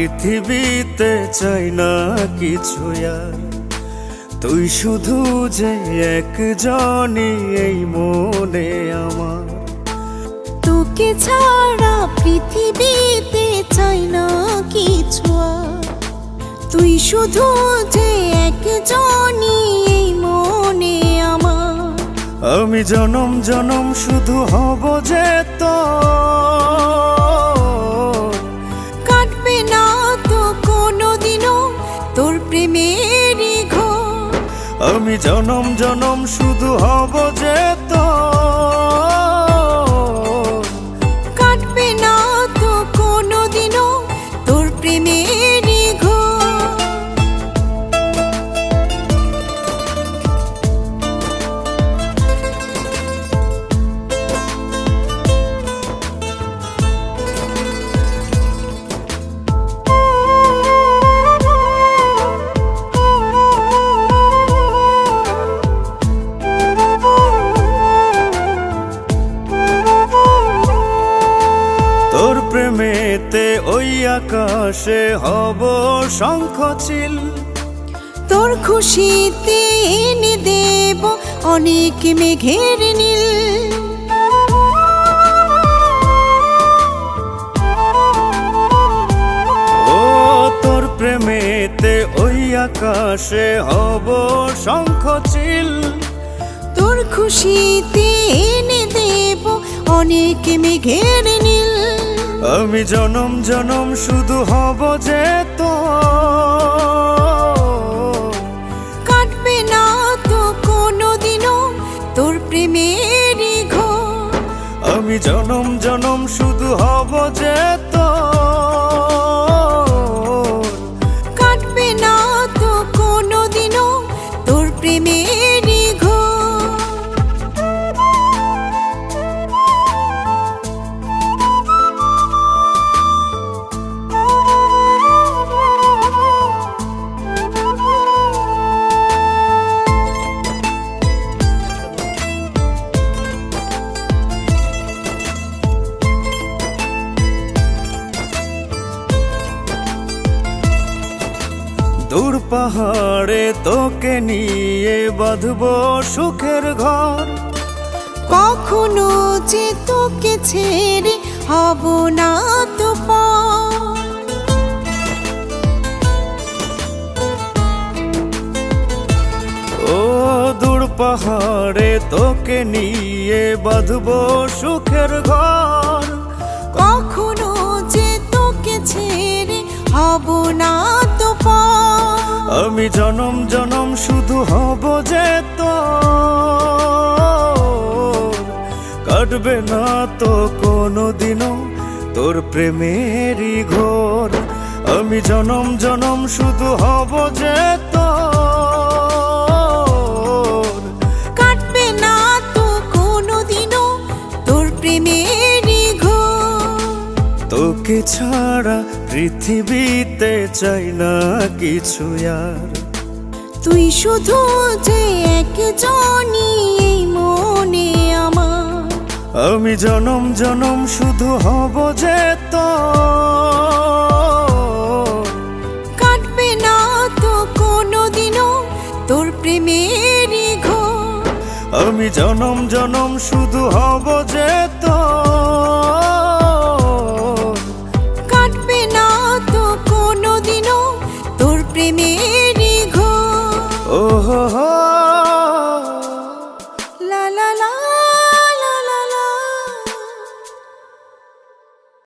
পৃথিবীতে চাই না কিছু আর, তুই শুধু যে একজনই এই মনে আমার। তোকে ছাড়া পৃথিবীতে চাই না কিছু আর, তুই শুধু যে একজনই এই মনে আমার। আমি জনম জনম শুধু হব যে তোর, কাটবে না তো কোনোদিনও তোর প্রেমেরই ঘর। আমি জনম জনম শুধু হব যে তোর, কাটবে না তো কোনোদিনও তোর প্রেমেরই ঘর। তোর প্রেমেতে ওই আকাশে হব শঙ্খচিল, তোর খুশিতে এনে দেব অনেক মেঘের নীল। ও তোর প্রেমেতে ওই আকাশে হব শঙ্খচিল, তোর খুশিতে এনে দেব অনেক মেঘের নীল। আমি জনম জনম শুধু হব যে তোর, কাটবে না তো কোনোদিনও তোর প্রেমেরই ঘর। আমি জনম জনম শুধু হব যে তোর, কাটবে না তো কোনোদিনও তোর প্রেমেরই ঘর। দূর পাহাড়ে তোকে নিয়ে বাঁধবো সুখের ঘর, কখনো যে তোকে ছেড়ে হব না তো পর। ও দূর পাহাড়ে তোকে নিয়ে বাঁধবো সুখের ঘর, কখনো যে তোকে ছেড়ে হব না তো পর। আমি জনম জনম শুধু হব যে তোর, কাটবে না তো কোনোদিনও তোর প্রেমেরই ঘোর। আমি জনম জনম শুধু হব যে তোর, কাটবে না তো কোনোদিনও তোর প্রেমেরই ঘর। তোকে ছাড়া পৃথিবীতে চাই না কিছু আর, তুই শুধু যে একজনই এই মনে আমার। আমি জনম জনম শুধু হব যে তোর, কাটবে না তো কোনোদিনও তোর প্রেমেরই ঘর। আমি জনম জনম শুধু হব যে তোর, কাটবে না তো কোনোদিনও তোর প্রেমেরই ঘর। ও হো হো।